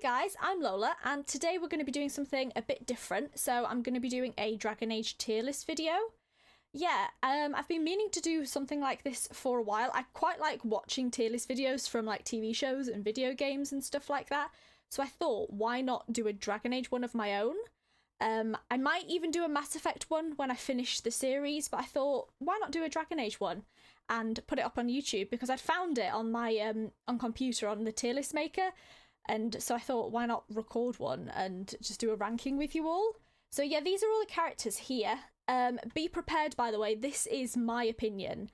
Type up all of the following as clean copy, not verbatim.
guys, I'm Lola, and today we're going to be doing something a bit different. So I'm going to be doing a Dragon Age tier list video. Yeah, I've been meaning to do something like this for a while. I quite like watching tier list videos from like TV shows and video games and stuff like that. So I thought, why not do a Dragon Age one of my own? I might even do a Mass Effect one when I finish the series, but I thought, why not do a Dragon Age one and put it up on YouTube, because I'd found it on my on computer on the tier list maker. And so I thought, why not record one and just do a ranking with you all? So yeah, these are all the characters here. Be prepared, by the way, this is my opinion.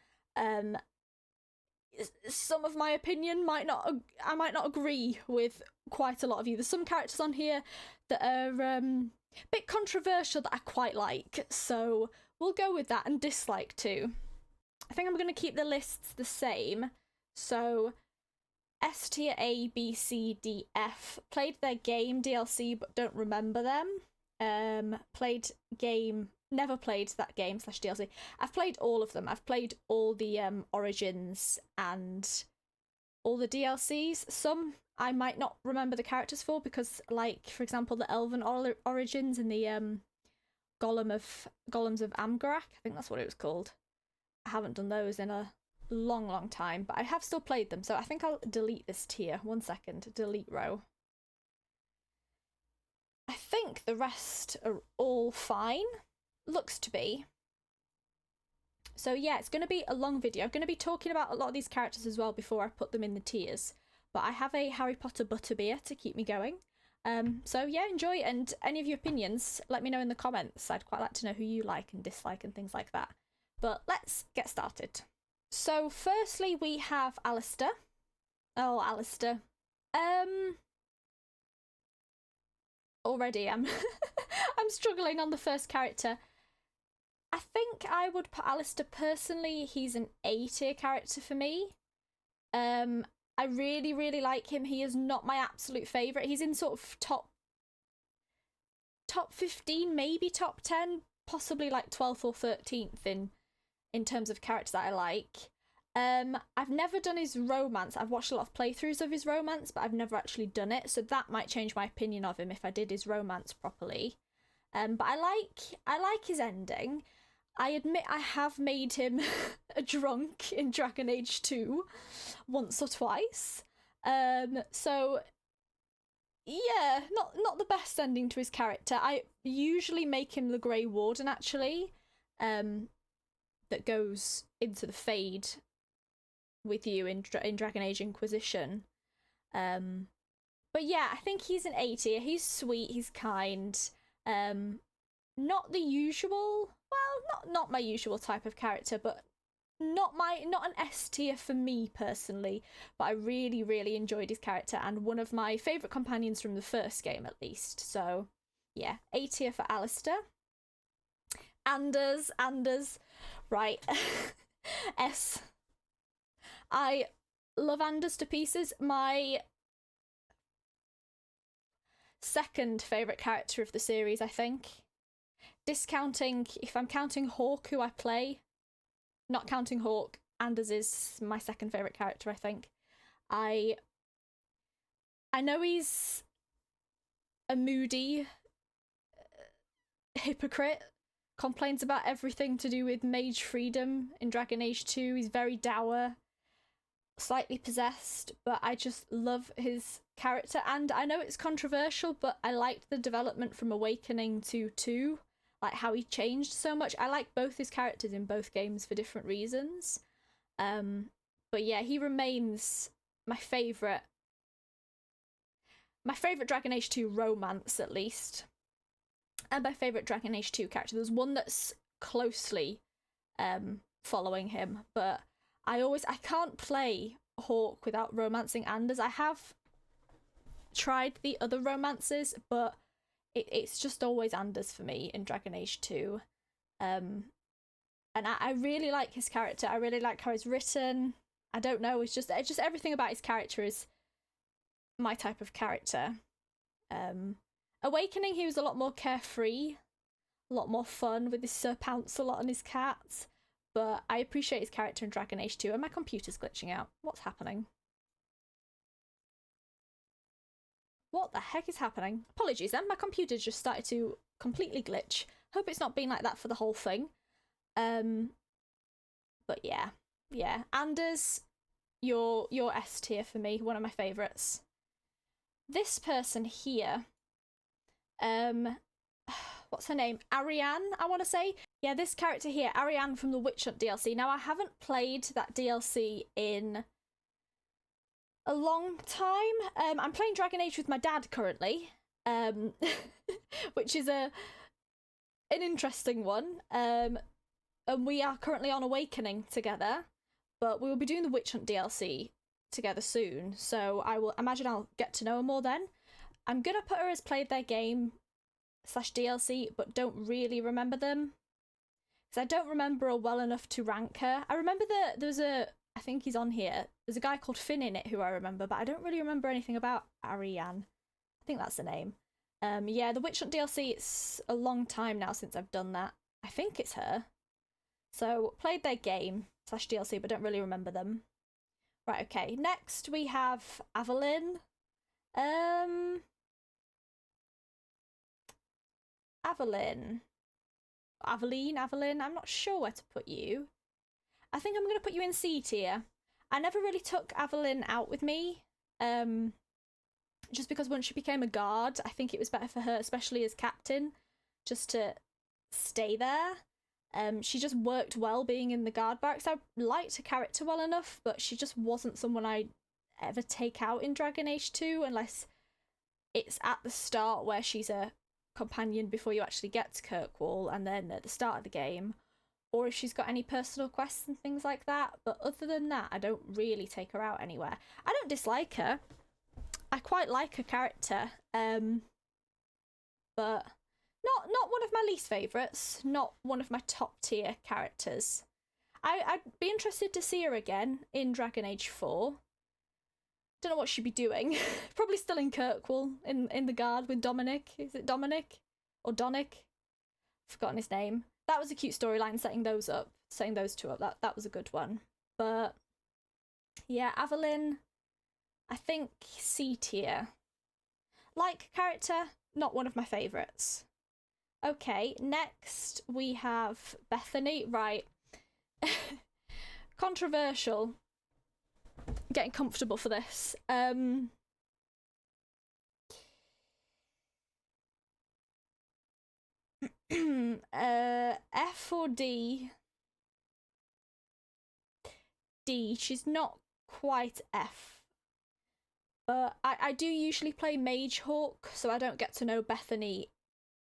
Some of my opinion I might not agree with quite a lot of you. There's some characters on here that are a bit controversial that I quite like. So we'll go with that, and dislike too. I think I'm going to keep the lists the same. So S tier A, B, C, D, F. Played their game DLC but don't remember them. Played game, never played that game / DLC. I've played all of them. I've played all the Origins and all the DLCs. Some I might not remember the characters for, because like, for example, the Elven Origins and the Golems of Amgarak, I think that's what it was called. I haven't done those in a long time, but I have still played them, so I think I'll delete this tier. 1 second, delete row. I think the rest are all fine. Looks to be. So yeah, it's going to be a long video. I'm going to be talking about a lot of these characters as well before I put them in the tiers, but I have a Harry Potter butterbeer to keep me going. So yeah, enjoy, and any of your opinions, let me know in the comments. I'd quite like to know who you like and dislike and things like that. But let's get started. So firstly we have Alistair. Oh, Alistair. Already I'm I'm struggling on the first character. I think I would put Alistair personally, he's an A tier character for me. I really like him. He is not my absolute favourite. He's in sort of top 15, maybe top 10, possibly like 12th or 13th in terms of characters that I like. I've never done his romance. I've watched a lot of playthroughs of his romance, but I've never actually done it, so that might change my opinion of him if I did his romance properly. But I like his ending. I admit I have made him a drunk in Dragon Age 2 once or twice. So yeah, not the best ending to his character. I usually make him the Grey Warden, actually. That goes into the Fade with you in Dragon Age Inquisition. But yeah, I think he's an A tier. He's sweet, he's kind. Not the usual, well, not my usual type of character, but not an S tier for me personally, but I really enjoyed his character, and one of my favourite companions from the first game at least. So yeah, A tier for Alistair. Anders. Right. S. I love Anders to pieces. My second favourite character of the series, I think. Discounting, if I'm counting Hawk, who I play, not counting Hawk, Anders is my second favourite character, I think. I know he's a moody hypocrite, complains about everything to do with mage freedom in Dragon Age 2. He's very dour, slightly possessed, but I just love his character. And I know it's controversial, but I liked the development from Awakening to 2, like how he changed so much. I like both his characters in both games for different reasons. But yeah, he remains my favourite Dragon Age 2 romance, at least. And my favourite Dragon Age 2 character. There's one that's closely following him, but I can't play Hawk without romancing Anders. I have tried the other romances, but it's just always Anders for me in Dragon Age 2. And I really like his character. I really like how he's written. I don't know, it's just everything about his character is my type of character. Awakening, he was a lot more carefree, a lot more fun with his Sir Pounce-a-lot and his cats, but I appreciate his character in Dragon Age 2, and my computer's glitching out. What's happening? What the heck is happening? Apologies then, my computer just started to completely glitch. Hope it's not been like that for the whole thing. But yeah. Anders, you're S tier for me, one of my favourites. This person here, what's her name? Ariane, I want to say. Yeah, this character here, Ariane from the Witch Hunt DLC. Now, I haven't played that DLC in a long time. I'm playing Dragon Age with my dad currently, which is an interesting one. And we are currently on Awakening together, but we will be doing the Witch Hunt DLC together soon, so I will imagine I'll get to know her more then. I'm gonna put her as played their game / DLC, but don't really remember them, because I don't remember her well enough to rank her. I remember that there's I think he's on here, there's a guy called Finn in it who I remember, but I don't really remember anything about Ariane. I think that's the name. Yeah, the Witch Hunt DLC, it's a long time now since I've done that. I think it's her. So, played their game / DLC, but don't really remember them. Right, okay. Next, we have Aveline. Aveline, I'm not sure where to put you. I think I'm going to put you in C tier. I never really took Aveline out with me, just because once she became a guard, I think it was better for her, especially as captain, just to stay there. She just worked well being in the guard barracks. I liked her character well enough, but she just wasn't someone I'd ever take out in Dragon Age 2 unless it's at the start where she's a companion before you actually get to Kirkwall, and then at the start of the game, or if she's got any personal quests and things like that. But other than that, I don't really take her out anywhere. I don't dislike her. I quite like her character, but not one of my least favourites, not one of my top tier characters. I'd be interested to see her again in Dragon Age 4. Don't know what she'd be doing. Probably still in Kirkwall, in the guard with Dominic. Is it Dominic? Or Donic? Forgotten his name. That was a cute storyline, setting those two up. That was a good one. But yeah, Aveline, I think C tier. Like character, not one of my favourites. Okay, next we have Bethany. Right. Controversial. Getting comfortable for this. F or D? D. She's not quite F. But I do usually play Mage Hawk, so I don't get to know Bethany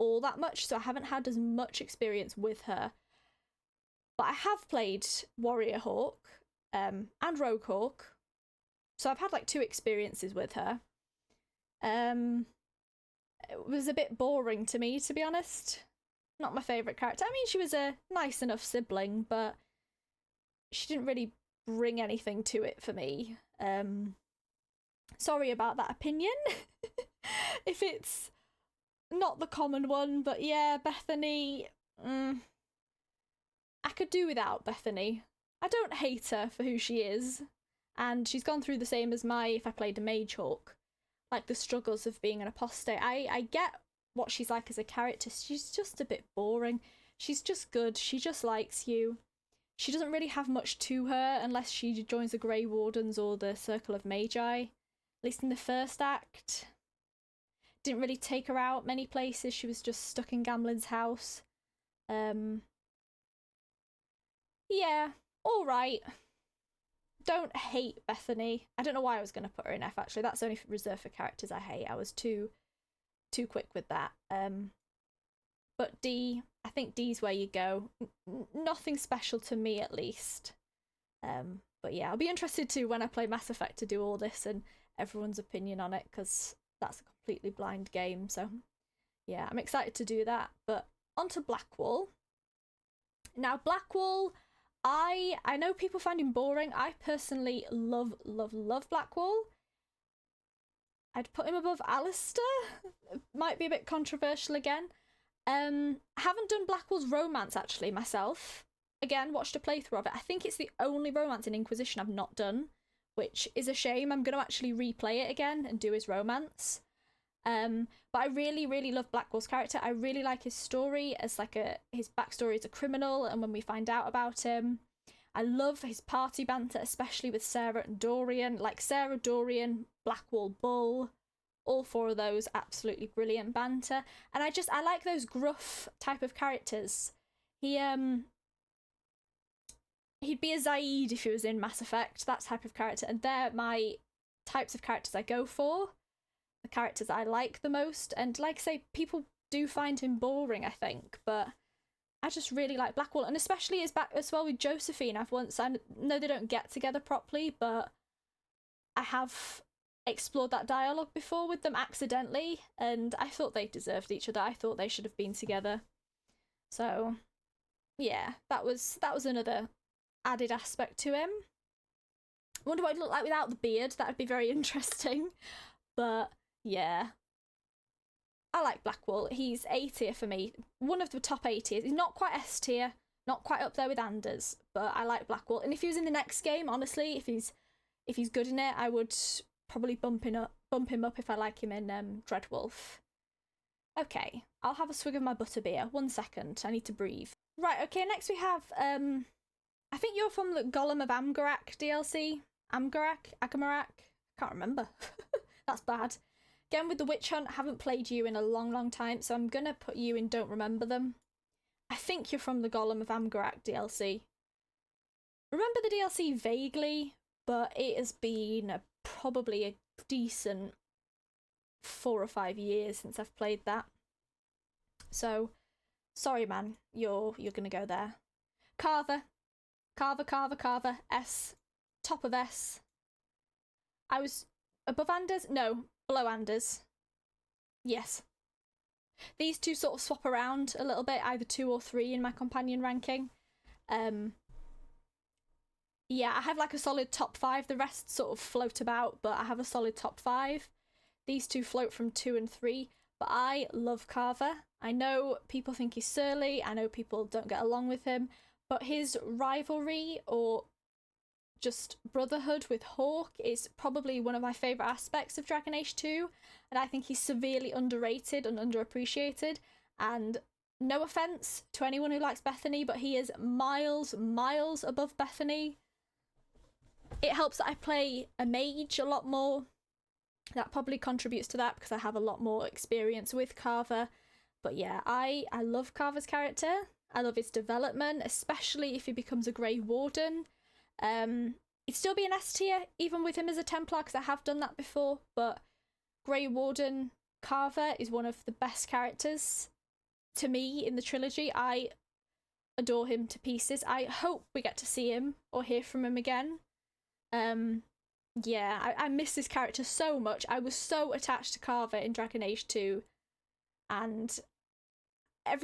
all that much, so I haven't had as much experience with her. But I have played Warrior Hawk and Rogue Hawk, so I've had like 2 experiences with her. It was a bit boring to me, to be honest. Not my favourite character. I mean, she was a nice enough sibling, but she didn't really bring anything to it for me. Sorry about that opinion, if it's not the common one, but yeah, Bethany, I could do without Bethany. I don't hate her for who she is, and she's gone through the same as if I played a Mage Hawk, like the struggles of being an apostate. I get what she's like as a character. She's just a bit boring. She's just good. She just likes you. She doesn't really have much to her unless she joins the Grey Wardens or the Circle of Magi, at least in the first act. Didn't really take her out many places. She was just stuck in Gamlen's house. Yeah, alright. Don't hate Bethany. I don't know why I was going to put her in F, actually. That's only reserved for characters I hate. I was too quick with that. But D, I think D's where you go. Nothing special to me, at least. But yeah, I'll be interested to, when I play Mass Effect, to do all this and everyone's opinion on it, because that's a completely blind game. So yeah, I'm excited to do that. But on to Blackwall. Now, Blackwall, I know people find him boring. I personally love Blackwall. I'd put him above Alistair. Might be a bit controversial again. I haven't done Blackwall's romance, actually, myself. Again, watched a playthrough of it. I think it's the only romance in Inquisition I've not done, which is a shame. I'm going to actually replay it again and do his romance. But I really, really love Blackwall's character. I really like his story as like his backstory as a criminal, and when we find out about him. I love his party banter, especially with Sera and Dorian. Like Sera, Dorian, Blackwall Bull, all four of those absolutely brilliant banter. And I like those gruff type of characters. He'd be a Zaid if he was in Mass Effect, that type of character, and they're my types of characters I go for, the characters I like the most. And like I say, people do find him boring, I think, but I just really like Blackwall, and especially his back as well with Josephine. I know they don't get together properly, but I have explored that dialogue before with them accidentally, and I thought they deserved each other. I thought they should have been together. So, yeah, that was another added aspect to him. I wonder what he'd look like without the beard. That would be very interesting. But yeah, I like Blackwall. He's A tier for me. One of the top A tiers. He's not quite S tier, not quite up there with Anders, but I like Blackwall. And if he was in the next game, honestly, if he's good in it, I would probably bump him up if I like him in Dreadwolf. Okay, I'll have a swig of my butterbeer. 1 second, I need to breathe. Right, okay, next we have, I think you're from the Golem of Amgarak DLC. Agamarak? Can't remember. That's bad. Again, with the Witch Hunt, I haven't played you in a long, long time, so I'm gonna put you in Don't Remember Them. I think you're from the Golem of Amgarak DLC. Remember the DLC vaguely, but it has been probably a decent 4 or 5 years since I've played that. So, sorry man, you're gonna go there. Carver. S. Top of S. I was above Anders? No, below Anders. Yes. These two sort of swap around a little bit, either 2 or 3 in my companion ranking. Yeah, I have like a solid top 5. The rest sort of float about, but I have a solid top 5. These two float from 2 and 3, but I love Carver. I know people think he's surly, I know people don't get along with him, but his rivalry or just brotherhood with Hawke is probably one of my favourite aspects of Dragon Age 2, and I think he's severely underrated and underappreciated. And no offence to anyone who likes Bethany, but he is miles above Bethany. It helps that I play a mage a lot more. That probably contributes to that because I have a lot more experience with Carver. But yeah, I love Carver's character. I love his development, especially if he becomes a Grey Warden. It'd still be an S tier, even with him as a Templar, because I have done that before, but Grey Warden Carver is one of the best characters to me in the trilogy. I adore him to pieces. I hope we get to see him or hear from him again. Yeah, I miss this character so much. I was so attached to Carver in Dragon Age 2, and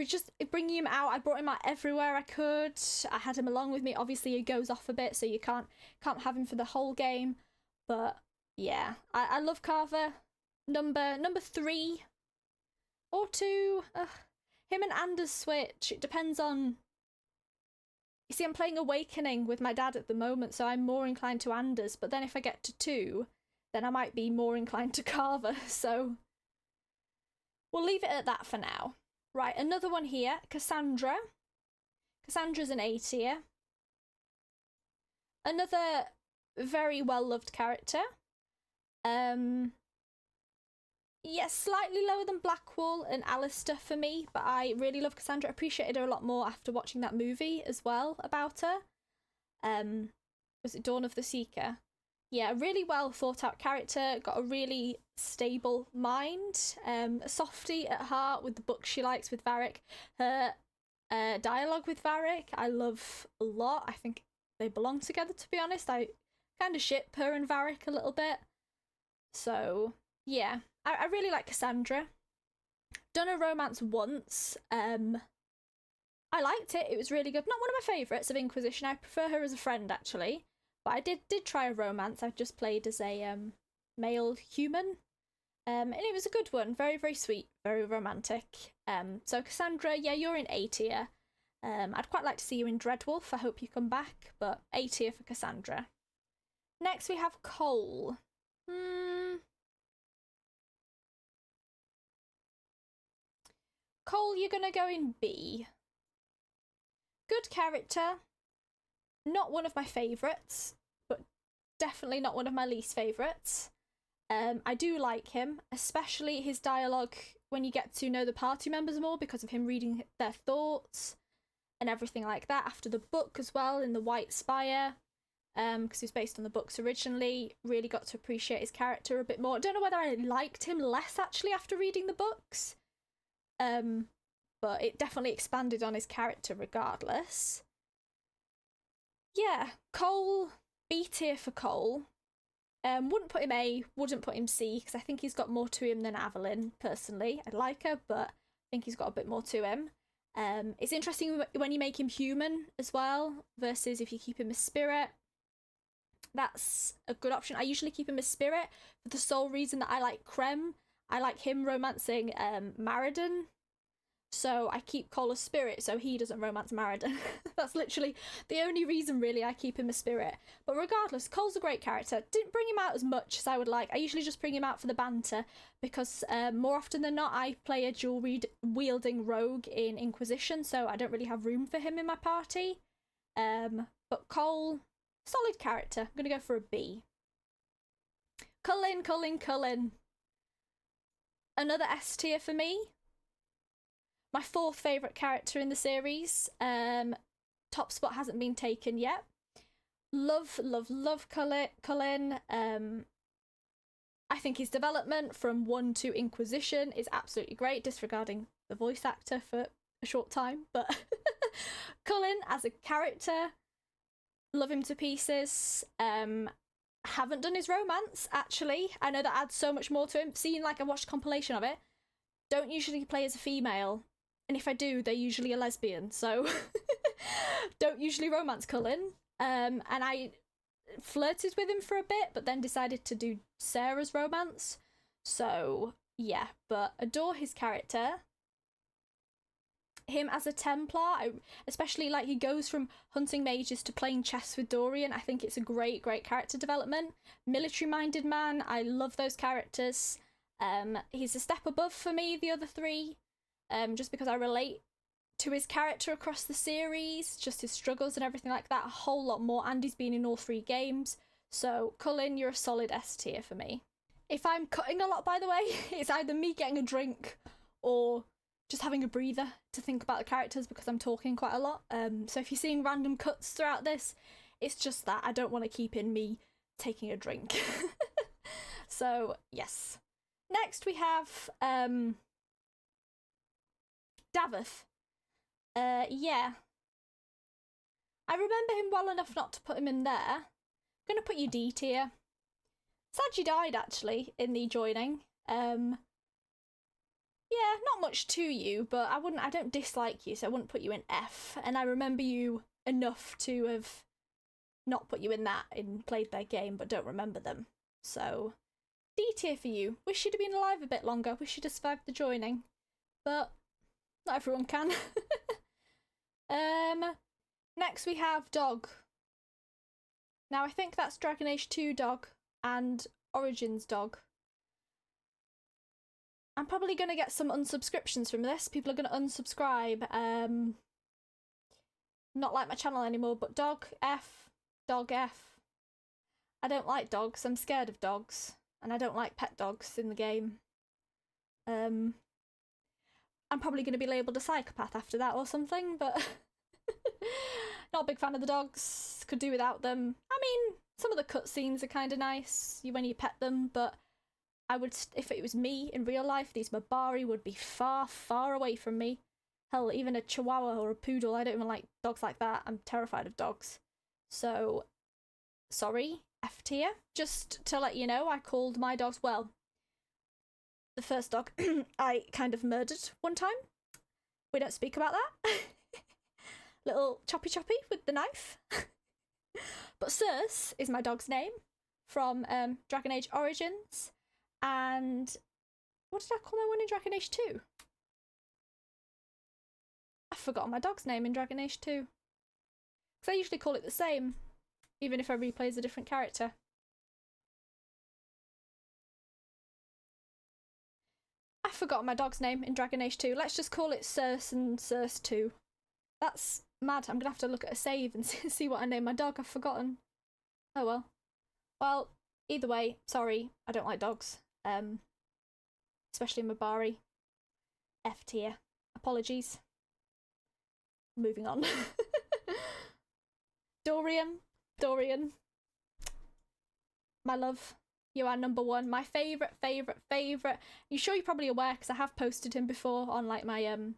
just bringing him out, I brought him out everywhere I could. I had him along with me. Obviously he goes off a bit, so you can't have him for the whole game, but yeah, I love Carver. Number 3 or 2. Him and Anders switch. It depends on. You see, I'm playing Awakening with my dad at the moment, so I'm more inclined to Anders, but then if I get to 2, then I might be more inclined to Carver, so we'll leave it at that for now. Right, another one here, Cassandra. Cassandra's an A tier. Another very well-loved character. Yeah, slightly lower than Blackwall and Alistair for me, but I really love Cassandra. Appreciated her a lot more after watching that movie as well about her. Was it Dawn of the Seeker? Yeah, really well thought out character, got a really stable mind, a softie at heart with the books she likes with Varric. Her dialogue with Varric I love a lot. I think they belong together, to be honest. I kind of ship her and Varric a little bit. So, yeah, I really like Cassandra. Done a romance once. I liked it. It was really good. Not one of my favourites of Inquisition. I prefer her as a friend, actually. But I did try a romance. I just played as a male human. And it was a good one. Very, very sweet. Very romantic. So Cassandra, yeah, you're in A tier. I'd quite like to see you in Dreadwolf. I hope you come back. But A tier for Cassandra. Next we have Cole. Cole, you're gonna go in B. Good character. Not one of my favourites, but definitely not one of my least favourites. I do like him, especially his dialogue when you get to know the party members more because of him reading their thoughts and everything like that after the book as well in The White Spire, because he's based on the books originally. Really got to appreciate his character a bit more. I don't know whether I liked him less actually after reading the books, but it definitely expanded on his character regardless. Yeah, Cole, B tier for Cole. Wouldn't put him A, wouldn't put him C, because I think he's got more to him than Aveline, personally. I like her, but I think he's got a bit more to him. It's interesting when you make him human as well, versus if you keep him a spirit. That's a good option. I usually keep him a spirit for the sole reason that I like Krem. I like him romancing Morrigan. So I keep Cole a spirit so he doesn't romance Morrigan. That's literally the only reason, really, I keep him a spirit. But regardless, Cole's a great character. Didn't bring him out as much as I would like. I usually just bring him out for the banter because more often than not, I play a dual-wielding rogue in Inquisition, so I don't really have room for him in my party. But Cole, solid character. I'm going to go for a B. Cullen. Another S tier for me. My fourth favourite character in the series. Top spot hasn't been taken yet. Love Cullen. I think his development from 1 to Inquisition is absolutely great, disregarding the voice actor for a short time. But Cullen as a character, love him to pieces. Haven't done his romance, actually. I know that adds so much more to him. Seeing, like, I watched a compilation of it. Don't usually play as a female. And if I do, they're usually a lesbian, so don't usually romance Cullen. And I flirted with him for a bit, but then decided to do Sera's romance. So, yeah, but adore his character. Him as a Templar, especially, like, he goes from hunting mages to playing chess with Dorian. I think it's a great character development. Military-minded man, I love those characters. He's a step above for me, the other three. Just because I relate to his character across the series, just his struggles and everything like that, a whole lot more, and he's been in all 3 games. So, Cullen, you're a solid S tier for me. If I'm cutting a lot, by the way, it's either me getting a drink or just having a breather to think about the characters because I'm talking quite a lot. So if you're seeing random cuts throughout this, it's just that I don't want to keep in me taking a drink. So, yes. Next we have Daveth. Yeah. I remember him well enough not to put him in there. I'm going to put you D tier. Sad you died, actually, in the joining. Yeah, not much to you, but I don't dislike you, so I wouldn't put you in F. And I remember you enough to have not put you in that and played their game, but don't remember them. So, D tier for you. Wish you'd have been alive a bit longer. Wish you'd have survived the joining. But not everyone can. Next we have Dog. Now I think that's Dragon Age 2 Dog and Origins Dog. I'm probably going to get some unsubscriptions from this. People are going to unsubscribe. Not like my channel anymore, but Dog F. Dog F. I don't like dogs. I'm scared of dogs. And I don't like pet dogs in the game. I'm probably going to be labelled a psychopath after that or something, but not a big fan of the dogs. Could do without them. I mean, some of the cutscenes are kind of nice when you pet them, but I would, if it was me in real life, these Mabari would be far, far away from me. Hell, even a chihuahua or a poodle, I don't even like dogs like that. I'm terrified of dogs. So, sorry, F tier. Just to let you know, I called my dogs, well, the first dog I kind of murdered one time. We don't speak about that. Little choppy with the knife. But Circe is my dog's name from Dragon Age Origins. And what did I call my one in Dragon Age 2? I've forgotten my dog's name in Dragon Age 2. Because I usually call it the same, even if I replay as a different character. I I've forgotten my dog's name in Dragon Age 2. Let's just call it Circe and Circe 2. That's mad. I'm gonna have to look at a save and see what I named my dog. I've forgotten. Oh well. Well, either way, sorry, I don't like dogs. Especially Mabari. F tier. Apologies. Moving on. Dorian. My love. You are number one. My favourite. You sure you're probably aware because I have posted him before on like my on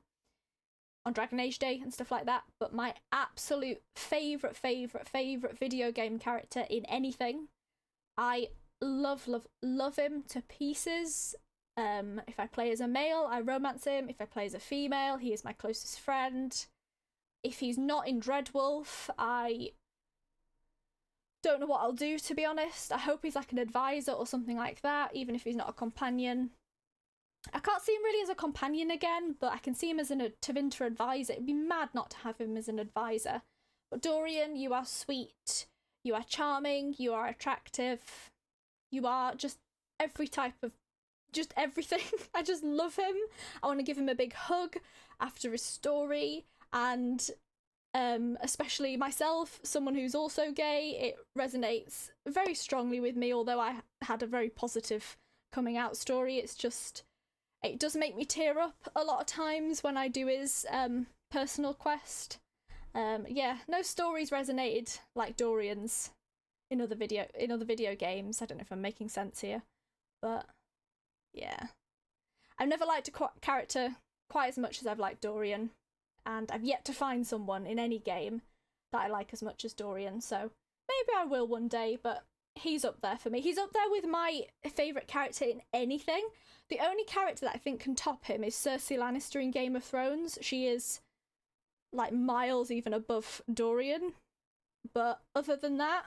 Dragon Age Day and stuff like that. But my absolute favourite video game character in anything. I love him to pieces. If I play as a male, I romance him. If I play as a female, he is my closest friend. If he's not in Dreadwolf, I don't know what I'll do, to be honest. I hope he's like an advisor or something like that, even if he's not a companion. I can't see him really as a companion again, but I can see him as a Tevinter advisor. It'd be mad not to have him as an advisor. But Dorian, you are sweet, you are charming, you are attractive, you are just every type of, just everything. I just love him. I want to give him a big hug after his story, and especially myself, someone who's also gay, it resonates very strongly with me, although I had a very positive coming out story. It's just, it does make me tear up a lot of times when I do his personal quest. Yeah, no stories resonated like Dorian's in other video games. I don't know if I'm making sense here, but yeah. I've never liked a character quite as much as I've liked Dorian, and I've yet to find someone in any game that I like as much as Dorian, so maybe I will one day, but he's up there for me. He's up there with my favourite character in anything. The only character that I think can top him is Cersei Lannister in Game of Thrones. She is like miles even above Dorian, but other than that,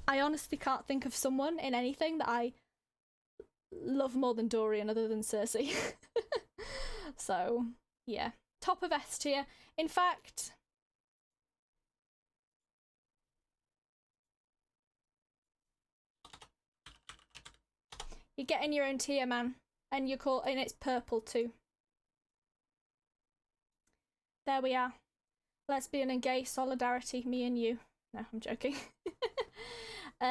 I honestly can't think of someone in anything that I love more than Dorian other than Cersei. So, yeah. Top of S tier. In fact, you're getting your own tier, man. And and it's purple too. There we are. Lesbian and gay solidarity, me and you. No, I'm joking. Who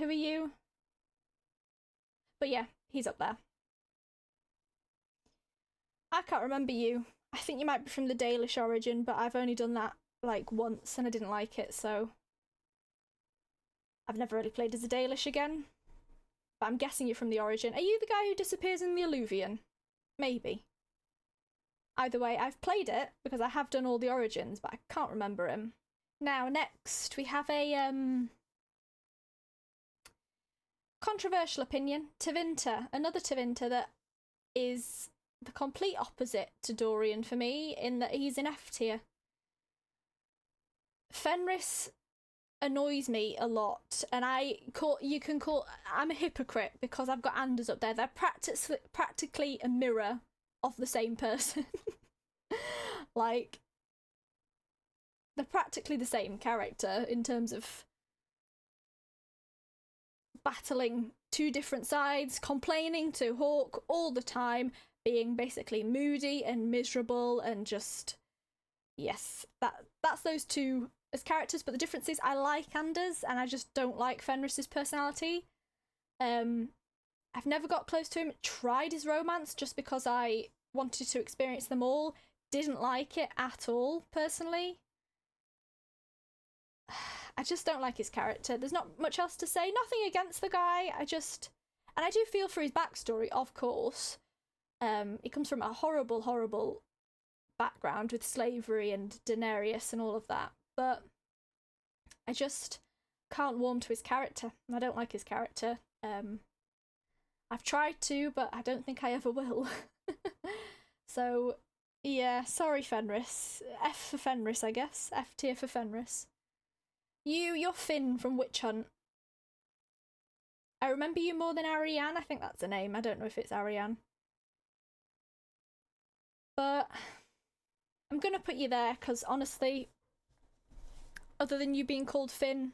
are you? But yeah, he's up there. I can't remember you. I think you might be from the Dalish origin, but I've only done that like once and I didn't like it, so I've never really played as a Dalish again. But I'm guessing you're from the origin. Are you the guy who disappears in the Alluvion? Maybe. Either way, I've played it because I have done all the origins, but I can't remember him. Now, next, we have a controversial opinion. Tevinter. Another Tevinter that is the complete opposite to Dorian for me, in that he's in F tier. Fenris annoys me a lot, and I'm a hypocrite because I've got Anders up there. They're practically a mirror of the same person. Like, they're practically the same character in terms of battling two different sides, complaining to Hawke all the time, being basically moody and miserable, and just, yes, that's those two as characters. But the difference is I like Anders and I just don't like Fenris's personality. I've never got close to him. Tried his romance just because I wanted to experience them all. Didn't like it at all, personally. I just don't like his character. There's not much else to say. Nothing against the guy. And I do feel for his backstory, of course. He comes from a horrible, horrible background with slavery and Daenerys and all of that. But I just can't warm to his character. I don't like his character. I've tried to, but I don't think I ever will. So, yeah, sorry, Fenris. F for Fenris, I guess. F tier for Fenris. You're Finn from Witch Hunt. I remember you more than Ariane. I think that's the name. I don't know if it's Ariane. But I'm going to put you there because, honestly, other than you being called Finn,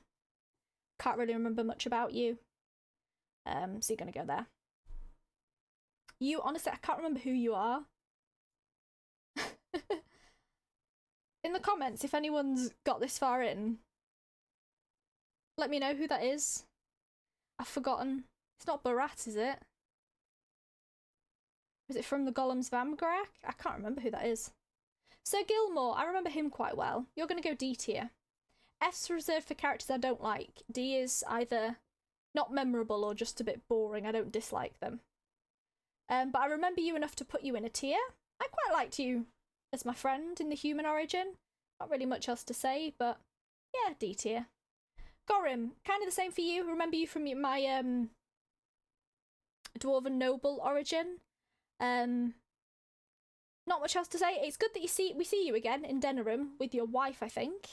can't really remember much about you. So you're going to go there. You, honestly, I can't remember who you are. In the comments, if anyone's got this far in, let me know who that is. I've forgotten. It's not Barat, is it? Is it from the Golems of Amgarak? I can't remember who that is. Sir Gilmore, I remember him quite well. You're going to go D tier. F's reserved for characters I don't like. D is either not memorable or just a bit boring. I don't dislike them. But I remember you enough to put you in a tier. I quite liked you as my friend in the human origin. Not really much else to say, but yeah, D tier. Gorim, kind of the same for you. Remember you from my Dwarven Noble origin. Not much else to say. It's good that we see you again in Denerim with your wife, I think.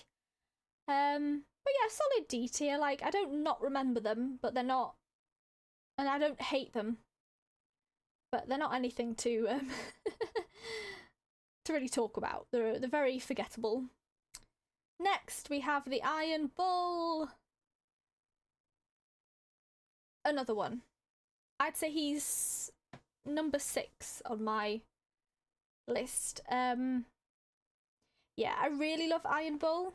But yeah, solid D tier. Like, I don't not remember them, but they're not, and I don't hate them, but they're not anything to to really talk about. They're very forgettable. Next, we have the Iron Bull. Another one. I'd say he's number 6 on my list. Yeah, I really love Iron Bull.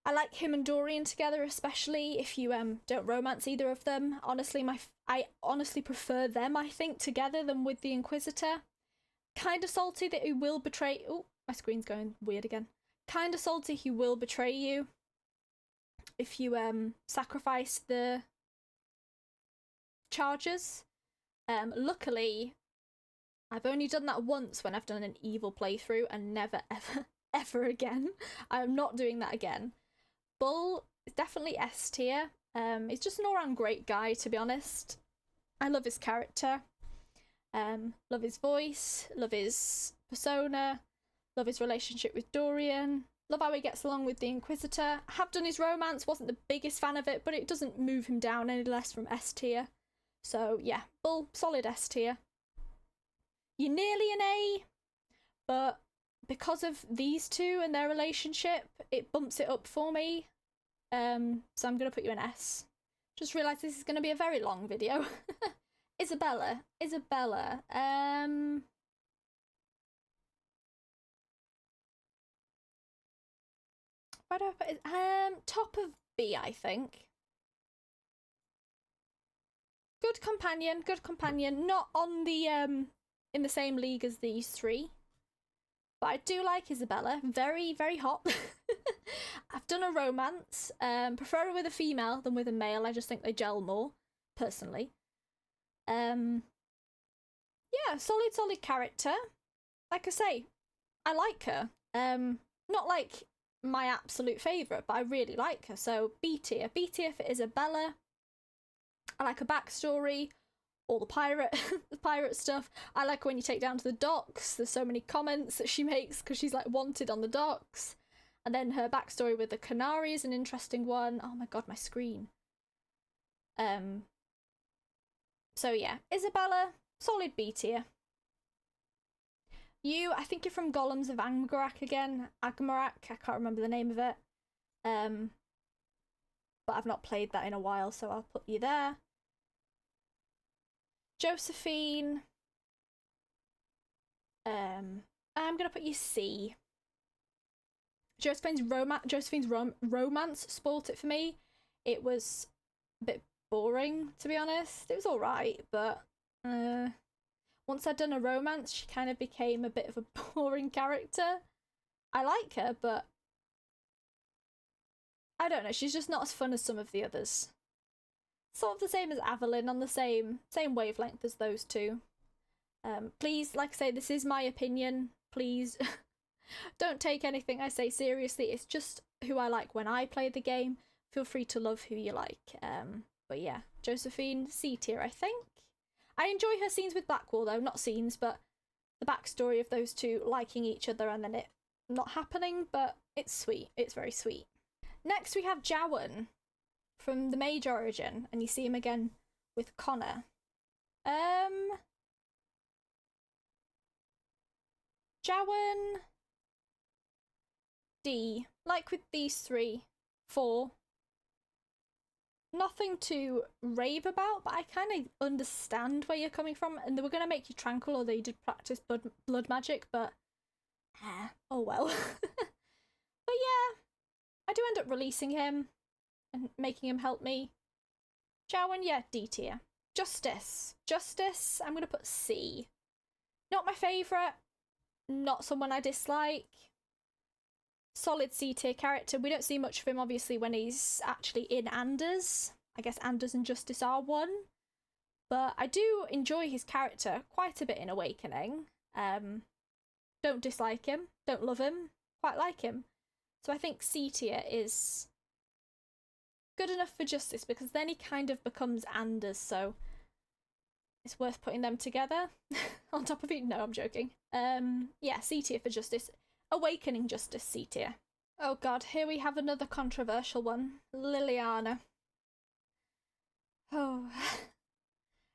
I like him and Dorian together, especially if you don't romance either of them. Honestly, I honestly prefer them, I think, together than with the Inquisitor. Kind of salty that he will betray. Oh, my screen's going weird again. Kind of salty he will betray you if you sacrifice the charges. Luckily, I've only done that once when I've done an evil playthrough, and never ever ever again. I am not doing that again. Bull is definitely S tier. He's just an all-round great guy, to be honest. I love his character. Love his voice. Love his persona. Love his relationship with Dorian. Love how he gets along with the Inquisitor. I have done his romance. Wasn't the biggest fan of it, but it doesn't move him down any less from S tier. So yeah, Bull, solid S tier. You're nearly an A, but because of these two and their relationship, it bumps it up for me. So I'm going to put you in S. Just realised this is going to be a very long video. Isabela. Where do I put it? Top of B, I think. Good companion. Not on the in the same league as these three. But I do like Isabela. Very, very hot. I've done a romance. Prefer her with a female than with a male. I just think they gel more, personally. Yeah, solid character. Like I say, I like her. Not like my absolute favourite, but I really like her. So B tier. B tier for Isabela. I like her backstory. All the pirate stuff. I like when you take down to the docks. There's so many comments that she makes because she's like wanted on the docks. And then her backstory with the Canary is an interesting one. Oh my god, my screen. So yeah, Isabela, solid B tier. You, I think you're from Golems of Amgarak again. Agmarak, I can't remember the name of it. But I've not played that in a while, so I'll put you there. Josephine. I'm gonna put you C. Josephine's romance spoilt it for me. It was a bit boring, to be honest. It was alright, but once I'd done a romance, she kind of became a bit of a boring character. I like her, but I don't know, she's just not as fun as some of the others. Sort of the same as Aveline, on the same wavelength as those two. Please, like I say, this is my opinion. Please don't take anything I say seriously. It's just who I like when I play the game. Feel free to love who you like. But yeah, Josephine, C tier, I think. I enjoy her scenes with Blackwall, though. Not scenes, but the backstory of those two liking each other and then it not happening, but it's sweet. It's very sweet. Next, we have Jowan from the Mage origin, and you see him again with Connor. Jowan, D. Like with these three, 4. nothing to rave about, but I kind of understand where you're coming from. And they were going to make you tranquil, or they did practice blood magic, but oh well. But yeah, I do end up releasing him and making him help me. Jowan, yeah, D tier. Justice, I'm going to put C. Not my favourite, not someone I dislike. Solid C tier character. We don't see much of him, obviously, when he's actually in Anders. I guess Anders and Justice are one. But I do enjoy his character quite a bit in Awakening. Don't dislike him, don't love him, quite like him. So I think C tier is good enough for Justice, because then he kind of becomes Anders, so it's worth putting them together on top of it. No, I'm joking. Yeah, C tier for Justice. Awakening Justice, C tier. Oh god, here we have another controversial one. Leliana. Oh,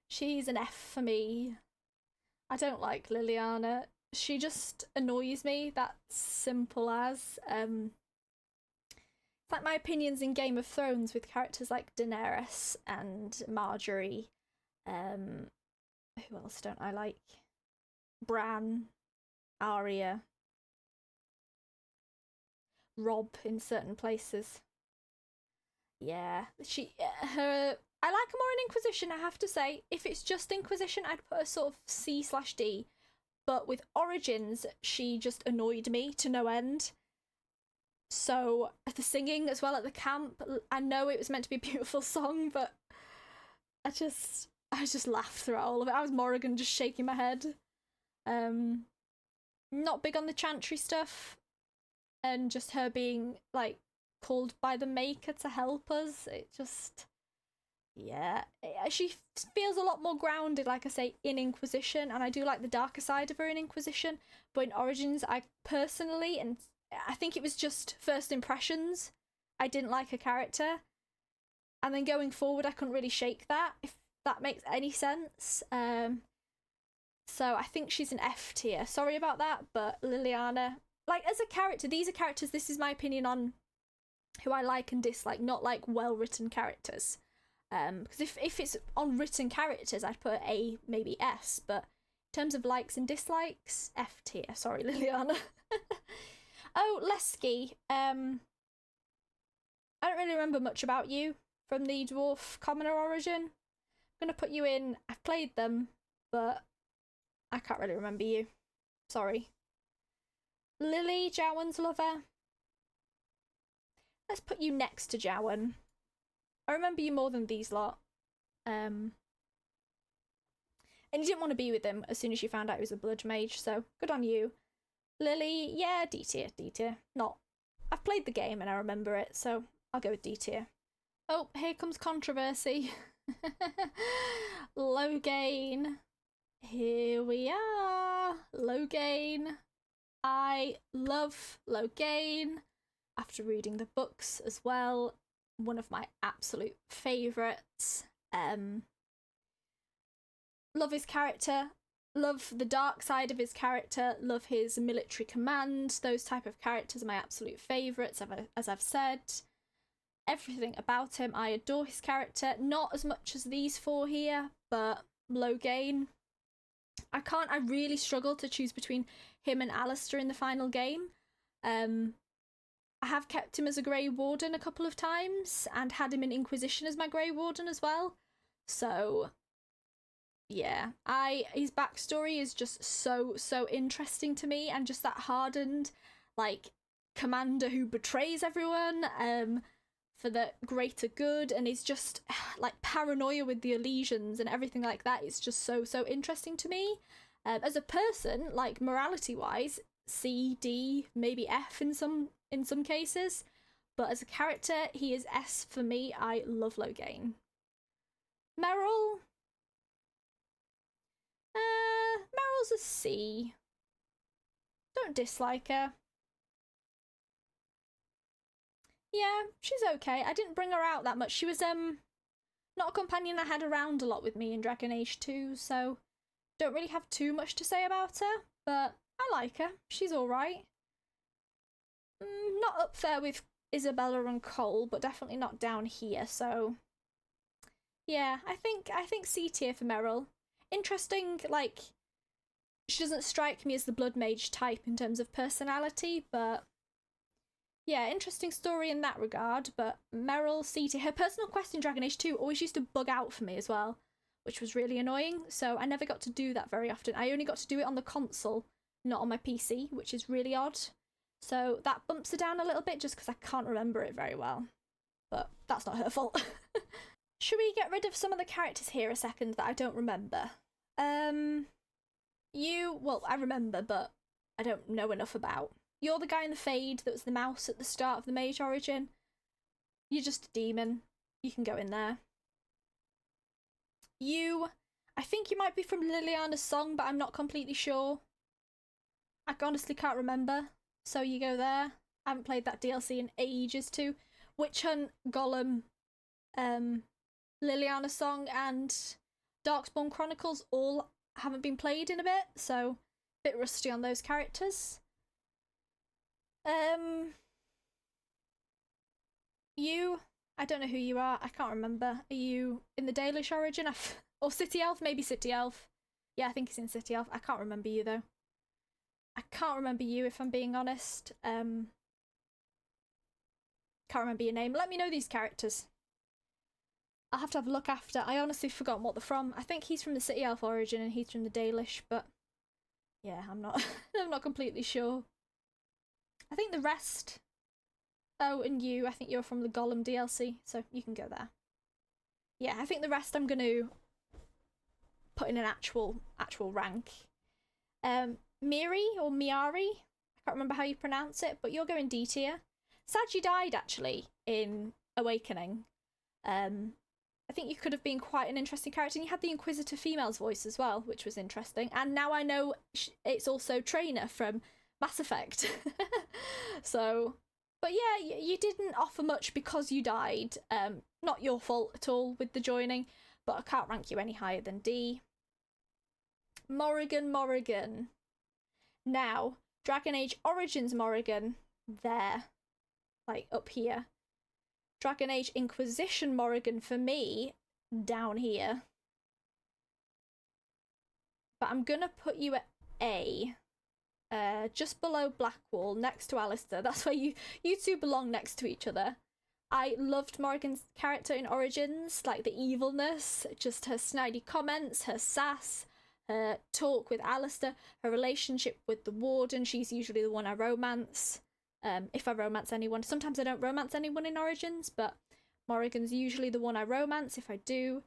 she's an F for me. I don't like Leliana. She just annoys me, that's simple as. It's like my opinions in Game of Thrones with characters like Daenerys and Marjorie. Who else don't I like? Bran, Arya, Rob in certain places. Yeah, I like her more in Inquisition, I have to say. If it's just Inquisition, I'd put her sort of C/D. But with Origins, she just annoyed me to no end. So, the singing as well at the camp, I know it was meant to be a beautiful song, but I just laughed throughout all of it. I was Morrigan just shaking my head. Not big on the chantry stuff, and just her being, like, called by the Maker to help us. It just... yeah, she feels a lot more grounded, like I say, in Inquisition, and I do like the darker side of her in Inquisition, but in Origins, I personally, and I think it was just first impressions, I didn't like her character, and then going forward, I couldn't really shake that, if that makes any sense. So I think she's an F tier. Sorry about that, but Leliana, like, as a character, these are characters, this is my opinion on who I like and dislike, not like well-written characters. Because if it's on written characters, I'd put A, maybe S, but in terms of likes and dislikes, F tier. Sorry, Leliana. Oh, Lesky. I don't really remember much about you from the Dwarf Commoner origin. I'm gonna put you in, I've played them, but I can't really remember you. Sorry. Lily, Jowan's lover. Let's put you next to Jowan. I remember you more than these lot. And you didn't want to be with him as soon as you found out he was a blood mage, so good on you. Lily, yeah, D tier. Not. I've played the game and I remember it, so I'll go with D tier. Oh, here comes controversy. Loghain. Here we are. Loghain. I love Loghain. After reading the books as well, one of my absolute favourites. Love his character, love the dark side of his character, love his military command. Those type of characters are my absolute favourites, as I've said. Everything about him, I adore his character. Not as much as these four here, but Loghain. I really struggle to choose between him and Alistair in the final game. I have kept him as a Grey Warden a couple of times, and had him in Inquisition as my Grey Warden as well. So, yeah, his backstory is just so interesting to me, and just that hardened, like, commander who betrays everyone for the greater good, and is just, like, paranoia with the Elysians and everything like that. It's just so interesting to me. As a person, like, morality-wise, C, D, maybe F in some cases, but as a character, he is S for me. I love Loghain. Merrill. Merrill's a C. Don't dislike her. Yeah, she's okay. I didn't bring her out that much. She was not a companion I had around a lot with me in Dragon Age 2, so don't really have too much to say about her, but I like her. She's alright. Not up there with Isabela and Cole, but definitely not down here, so Yeah, I think C tier for Merrill. Interesting, like, she doesn't strike me as the Blood Mage type in terms of personality, but yeah, interesting story in that regard. But Merrill, C tier. Her personal quest in Dragon Age 2 always used to bug out for me as well, which was really annoying, so I never got to do that very often. I only got to do it on the console, not on my PC, which is really odd. So that bumps her down a little bit just because I can't remember it very well. But that's not her fault. Should we get rid of some of the characters here a second that I don't remember? Well, I remember, but I don't know enough about. You're the guy in the Fade that was the mouse at the start of the Mage Origin. You're just a demon. You can go in there. I think you might be from Leliana's song, but I'm not completely sure. I honestly can't remember. So you go there. I haven't played that DLC in ages too. Witch Hunt, Gollum, Leliana's song, and Darkspawn Chronicles all haven't been played in a bit, so a bit rusty on those characters. I don't know who you are. I can't remember. Are you in the Dalish Origin? Or City Elf? Maybe City Elf. Yeah, I think he's in City Elf. I can't remember you, though. I can't remember you, if I'm being honest. Can't remember your name. Let me know these characters. I'll have to have a look after. I honestly forgot what they're from. I think he's from the City Elf Origin and he's from the Dalish, but yeah, I'm not I'm not completely sure. I think the rest... Oh, and you, I think you're from the Gollum DLC, so you can go there. Yeah, I think the rest I'm going to put in an actual rank. Mhairi or Mhairi, I can't remember how you pronounce it, but you're going D tier. Sad you died, actually, in Awakening. I think you could have been quite an interesting character, and you had the Inquisitor female's voice as well, which was interesting. And now I know it's also Trainer from Mass Effect. So... But yeah, you didn't offer much because you died. Not your fault at all with the joining, but I can't rank you any higher than D. Morrigan. Now, Dragon Age Origins Morrigan, there. Like, up here. Dragon Age Inquisition Morrigan, for me, down here. But I'm gonna put you at A. Just below Blackwall, next to Alistair. That's where you two belong next to each other. I loved Morrigan's character in Origins, like the evilness, just her snidey comments, her sass, her talk with Alistair, her relationship with the Warden. She's usually the one I romance, if I romance anyone. Sometimes I don't romance anyone in Origins, but Morrigan's usually the one I romance if I do.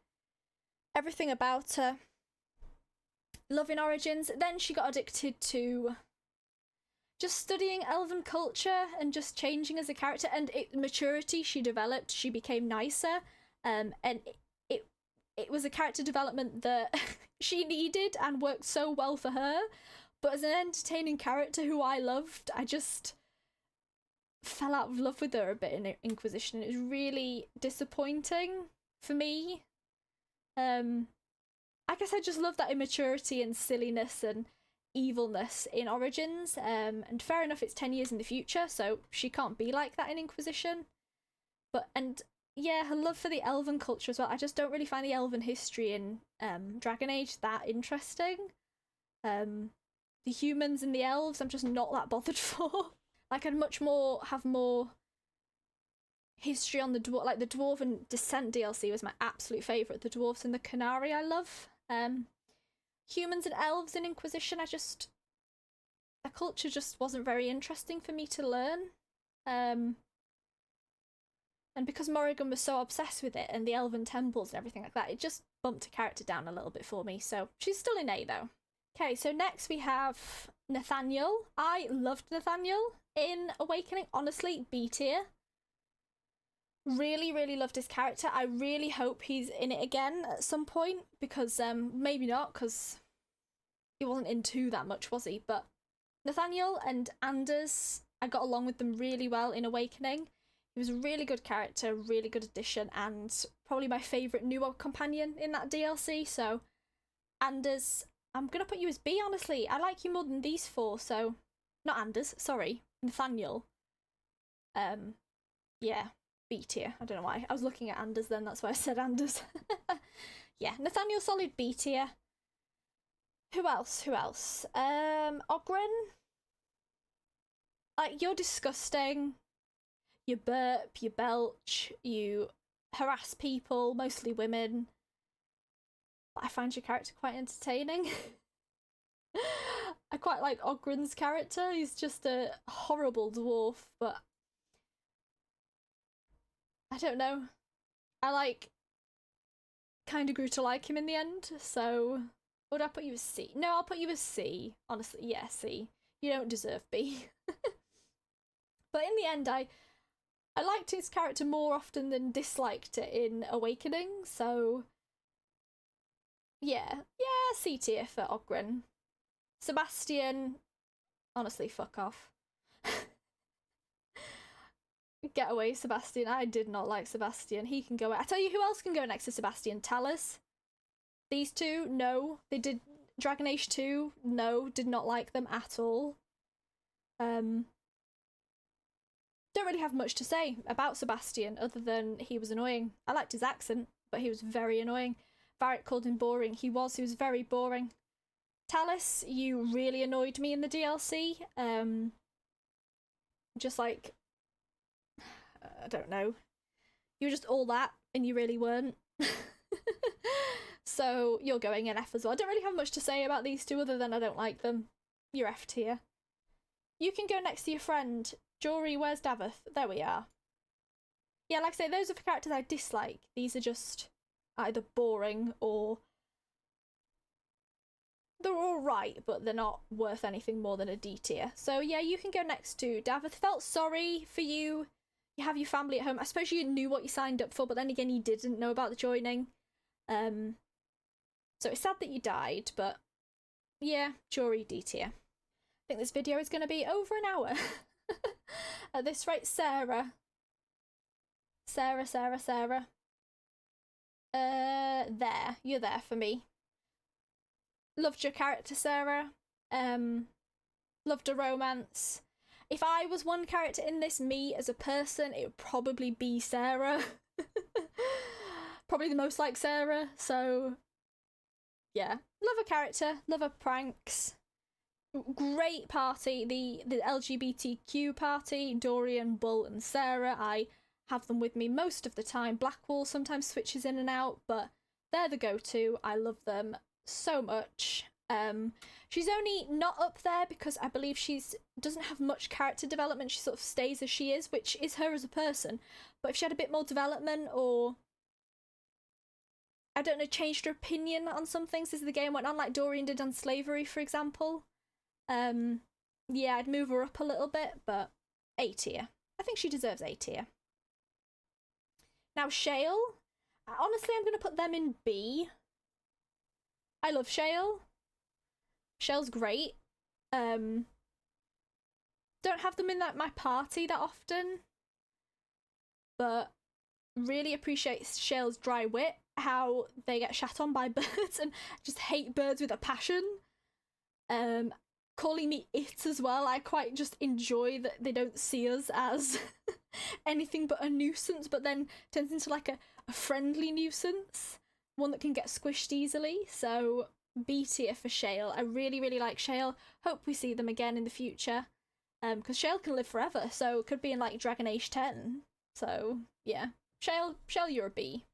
Everything about her. Love in Origins. Then she got addicted to just studying elven culture and just changing as a character, and maturity she developed. She became nicer, and it was a character development that she needed and worked so well for her. But as an entertaining character who I loved, I just fell out of love with her a bit in Inquisition. It was really disappointing for me. I guess I just love that immaturity and silliness and evilness in Origins, and fair enough, it's 10 years in the future, so she can't be like that in Inquisition. And yeah, her love for the elven culture as well. I just don't really find the elven history in Dragon Age that interesting. The humans and the elves, I'm just not that bothered for. Like, I'd much more have more history on the dwarf. Like, the Dwarven Descent DLC was my absolute favourite. The dwarves and the Canary I love. Humans and elves in Inquisition, the culture just wasn't very interesting for me to learn. And because Morrigan was so obsessed with it and the elven temples and everything like that, it just bumped her character down a little bit for me. So she's still in A though. Okay, so next we have Nathaniel. I loved Nathaniel in Awakening. Honestly, B tier. Really, really loved his character. I really hope he's in it again at some point, because maybe not, because he wasn't in 2 that much, was he? But Nathaniel and Anders, I got along with them really well in Awakening. He was a really good character, really good addition, and probably my favourite new companion in that DLC. So Anders, I'm gonna put you as B, honestly. I like you more than these 4, so not Anders, sorry, Nathaniel. Yeah. B tier. I don't know why. I was looking at Anders then, that's why I said Anders. Yeah, Nathaniel solid B tier. Who else? Oghren? Like, you're disgusting. You burp, you belch, you harass people, mostly women. But I find your character quite entertaining. I quite like Oghren's character. He's just a horrible dwarf, but I don't know. I kind of grew to like him in the end, so would I put you as C? No, I'll put you as C. Honestly, yeah, C. You don't deserve B. But in the end, I liked his character more often than disliked it in Awakening, so yeah, C tier for Oghren. Sebastian, honestly, fuck off. Get away, Sebastian. I did not like Sebastian. He can go. I tell you who else can go next to Sebastian. Tallis. These two, no. They did Dragon Age 2, no, did not like them at all. Don't really have much to say about Sebastian other than he was annoying. I liked his accent, but he was very annoying. Varric called him boring. He was very boring. Tallis, you really annoyed me in the DLC. Just like, I don't know. You were just all that, and you really weren't. So you're going in F as well. I don't really have much to say about these two other than I don't like them. You're F tier. You can go next to your friend. Jory, where's Daveth? There we are. Yeah, like I say, those are the characters I dislike. These are just either boring or they're alright, but they're not worth anything more than a D tier. So yeah, you can go next to Daveth. Felt sorry for you. You have your family at home. I suppose you knew what you signed up for, but then again, you didn't know about the joining. So it's sad that you died, but yeah, Jory, D tier. I think this video is going to be over an hour. At this rate, Sera. There. You're there for me. Loved your character, Sera. Loved a romance. If I was one character in this, me as a person, it would probably be Sera. Probably the most like Sera, so yeah. Love a character, love her pranks. Great party, the LGBTQ party, DORIAN, Bull and Sera. I have them with me most of the time. Blackwall sometimes switches in and out, but they're the go-to. I love them so much. She's only not up there because I believe doesn't have much character development. She sort of stays as she is, which is her as a person. But if she had a bit more development, or I don't know, changed her opinion on some things as the game went on, like DORIAN did on slavery, for example, yeah, I'd move her up a little bit, but A tier. I think she deserves A tier. Now Shale, honestly, I'm going to put them in B. I love Shale. Shale's great. Don't have them in my party that often, but really appreciate Shale's dry wit, how they get shat on by birds and just hate birds with a passion. Calling me it as well. I quite just enjoy that they don't see us as anything but a nuisance, but then turns into like a friendly nuisance, one that can get squished easily. So B tier for Shale. I really, really like Shale. Hope we see them again in the future. Because Shale can live forever, so it could be in like Dragon Age 10. So yeah, Shale, you're a B.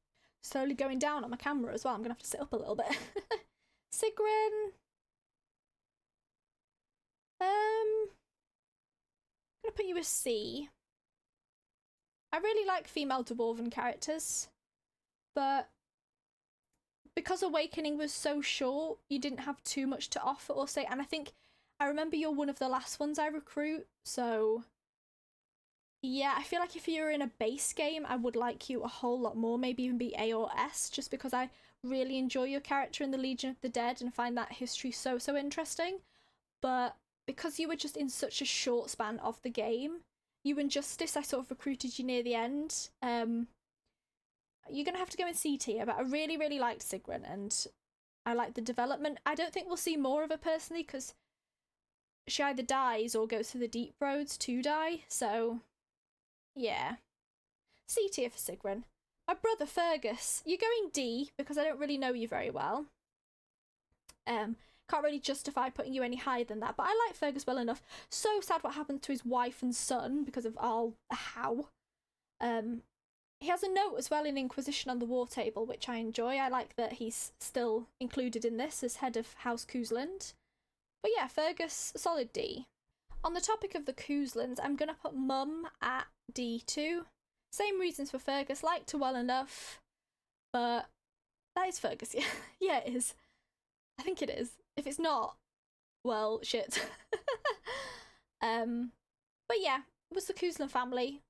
Slowly going down on my camera as well. I'm gonna have to sit up a little bit. Sigrun. I'm gonna put you as C. I really like female dwarven characters, but because Awakening was so short, you didn't have too much to offer or say, and I remember you're one of the last ones I recruit, so yeah, I feel like if you're in a base game, I would like you a whole lot more, maybe even be A or S, just because I really enjoy your character in the Legion of the Dead and find that history so interesting. But because you were just in such a short span of the game, you and Justice, I sort of recruited you near the end. You're going to have to go in C tier, but I really, really liked Sigrun, and I like the development. I don't think we'll see more of her personally, because she either dies or goes through the deep roads to die, so yeah. C tier for Sigrun. My brother Fergus. You're going D because I don't really know you very well. Can't really justify putting you any higher than that, but I like Fergus well enough. So sad what happened to his wife and son because of how. He has a note as well in Inquisition on the War Table, which I enjoy. I like that he's still included in this as head of House Cousland. But yeah, Fergus, solid D. On the topic of the Couslands, I'm going to put Mum at D too. Same reasons for Fergus, liked her well enough, but that is Fergus, yeah. Yeah, it is. I think it is. If it's not, well, shit. But yeah, it was the Cousland family.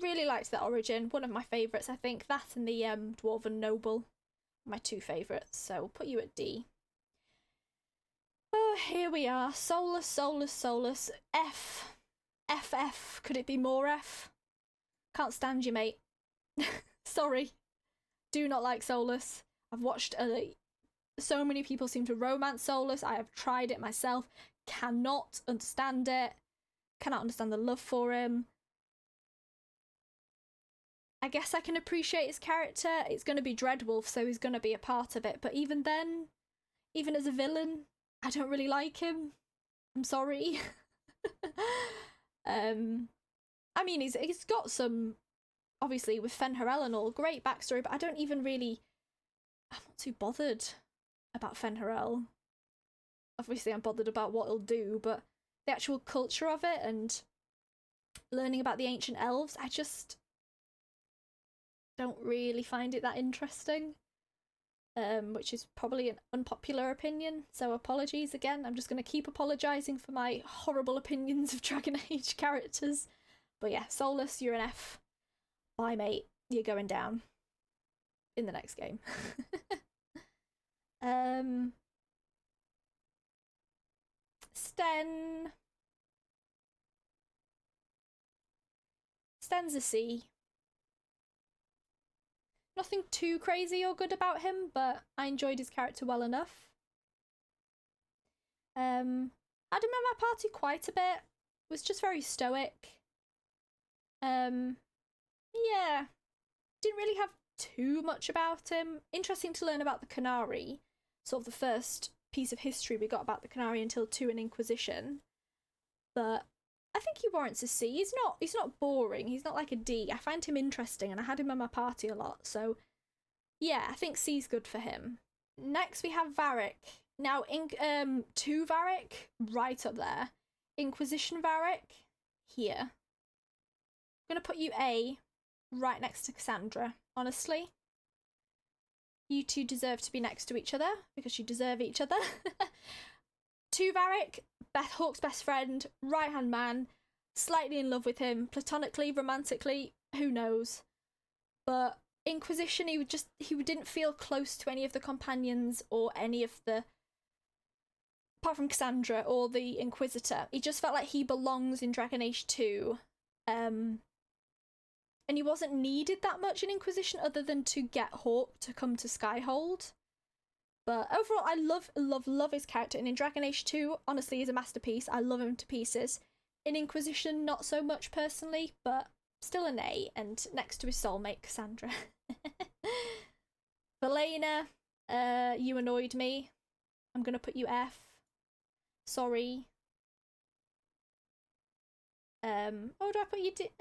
Really liked that origin. One of my favourites, I think. That and the Dwarven Noble. My two favourites. So we'll put you at D. Oh, here we are. Solas, Solas, Solas. F. FF. Could it be more F? Can't stand you, mate. Sorry. Do not like Solas. I've watched so many people seem to romance Solas. I have tried it myself. Cannot understand it. Cannot understand the love for him. I guess I can appreciate his character. It's going to be Dreadwolf, so he's going to be a part of it. But even then, even as a villain, I don't really like him. I'm sorry. I mean, he's got some, obviously, with Fenris and all, great backstory, but I don't even really... I'm not too bothered about Fenris. Obviously, I'm bothered about what he'll do, but the actual culture of it and learning about the ancient elves, I just don't really find it that interesting, which is probably an unpopular opinion, so apologies again. I'm just going to keep apologising for my horrible opinions of Dragon Age characters. But yeah, Solas, you're an F. Bye, mate. You're going down in the next game. Sten. Sten's a C. Nothing too crazy or good about him, but I enjoyed his character well enough. I had him at my party quite a bit. Was just very stoic. Yeah. Didn't really have too much about him. Interesting to learn about the Canary. Sort of the first piece of history we got about the Canary until 2 in Inquisition. But I think he warrants a C. He's not boring. He's not like a D. I find him interesting and I had him at my party a lot. So yeah, I think C's good for him. Next we have Varric. Now, 2 Varric, right up there. Inquisition Varric, here. I'm going to put you A, right next to Cassandra, honestly. You two deserve to be next to each other, because you deserve each other. 2 Varric, Hawke's best friend, right-hand man, slightly in love with him, platonically, romantically, who knows. But Inquisition, he didn't feel close to any of the companions or any of the... apart from Cassandra or the Inquisitor. He just felt like he belongs in Dragon Age 2. And he wasn't needed that much in Inquisition other than to get Hawke to come to Skyhold. But overall, I love his character. And in Dragon Age 2, honestly, he's a masterpiece. I love him to pieces. In Inquisition, not so much personally, but still an A. And next to his soulmate, Cassandra. Elena, you annoyed me. I'm going to put you F. Sorry. Oh, do I put you D?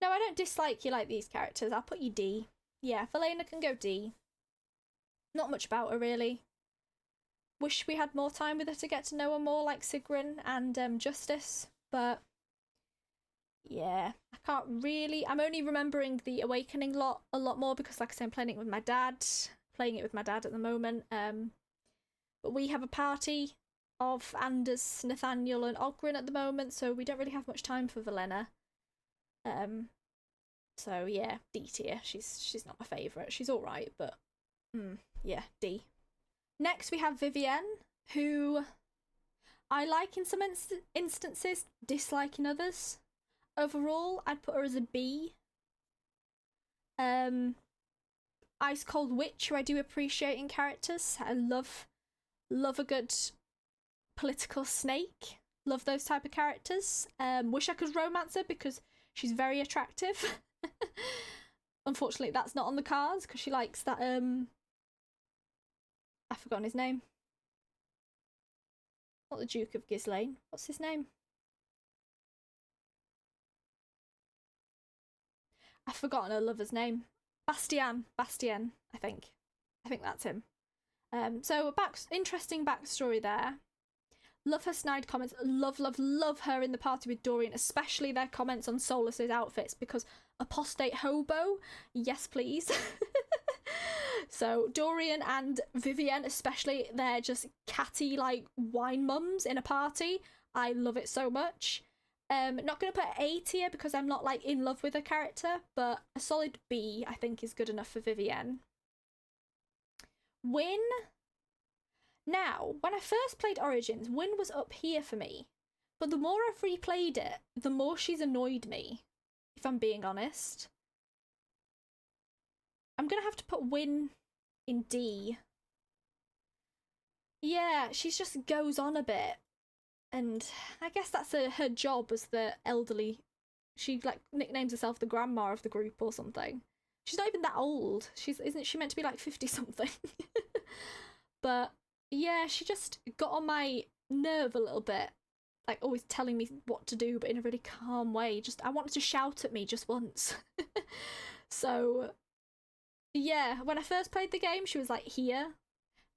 No, I don't dislike you like these characters. I'll put you D. Yeah, Elena can go D. Not much about her, really. Wish we had more time with her to get to know her more, like Sigrun and Justice. But yeah, I can't really... I'm only remembering the Awakening a lot more because, like I said, I'm playing it with my dad. Playing it with my dad at the moment. But we have a party of Anders, Nathaniel and Oghren at the moment, so we don't really have much time for Velena. So yeah, D tier. She's not my favourite. She's alright, but yeah, D. Next we have Vivienne, who I like in some instances, dislike in others. Overall, I'd put her as a B. Ice Cold Witch, who I do appreciate in characters. I love a good political snake. Love those type of characters. Wish I could romance her because she's very attractive. Unfortunately, that's not on the cards because she likes that, I've forgotten his name. Not the Duke of Ghislaine. What's his name? I've forgotten her lover's name. Bastian, I think. I think that's him. So interesting backstory there. Love her snide comments. Love her in the party with Dorian, especially their comments on Solas's outfits, because apostate hobo, yes please. So Dorian and Vivienne especially, they're just catty like wine mums in a party. I love it so much. Not going to put A tier because I'm not like in love with a character, but a solid B I think is good enough for Vivienne. Wyn. Now, when I first played Origins, Wyn was up here for me, but the more I've replayed it, the more she's annoyed me, if I'm being honest. I'm going to have to put Wyn in D. Yeah, she just goes on a bit, and I guess that's her job as the elderly. She like nicknames herself the grandma of the group or something. She's not even that old. Isn't she meant to be like 50 something? But yeah, she just got on my nerve a little bit, like always telling me what to do, but in a really calm way. Just I wanted to shout at me just once. So yeah, when I first played the game, she was like here.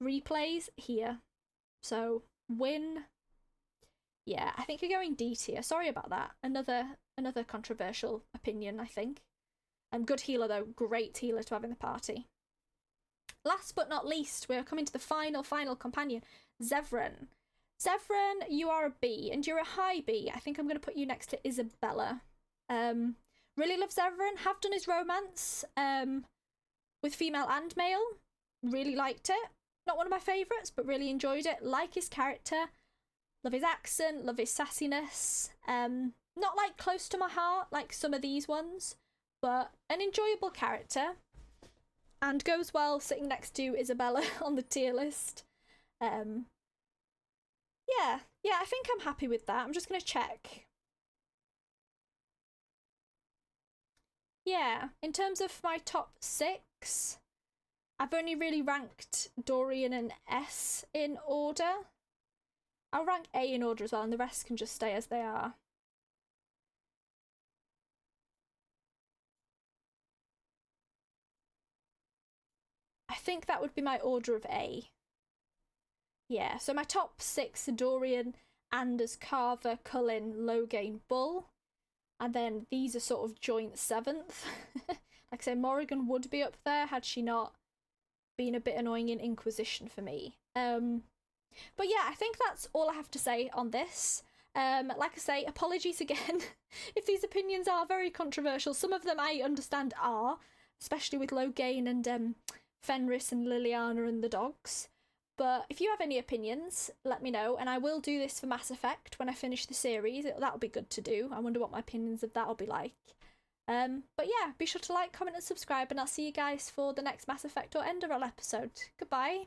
Replays here. So Wyn. Yeah, I think you're going D tier. Sorry about that. Another controversial opinion, I think. Good healer though. Great healer to have in the party. Last but not least, we're coming to the final companion, Zevran. Zevran, you are a B, and you're a high B. I think I'm going to put you next to Isabela. Really love Zevran. Have done his romance with female and male. Really liked it. Not one of my favourites, but really enjoyed it. Like his character. Love his accent. Love his sassiness. Not like close to my heart like some of these ones, but an enjoyable character. And goes well sitting next to Isabela on the tier list. Yeah, I think I'm happy with that. I'm just going to check. Yeah, in terms of my top 6, I've only really ranked Dorian and S in order. I'll rank A in order as well, and the rest can just stay as they are. I think that would be my order of A. Yeah, so my top 6 are Dorian, Anders, Carver, Cullen, Loghain, Bull. And then these are sort of joint 7th. Like I say, Morrigan would be up there had she not been a bit annoying in Inquisition for me. But yeah, I think that's all I have to say on this. Like I say, apologies again if these opinions are very controversial. Some of them I understand are, especially with Loghain and Fenris and Leliana and the dogs. But if you have any opinions, let me know, and I will do this for Mass Effect when I finish the series. That'll be good to do. I wonder what my opinions of that will be like. But yeah, be sure to like, comment and subscribe, and I'll see you guys for the next Mass Effect or Enderroll episode. Goodbye.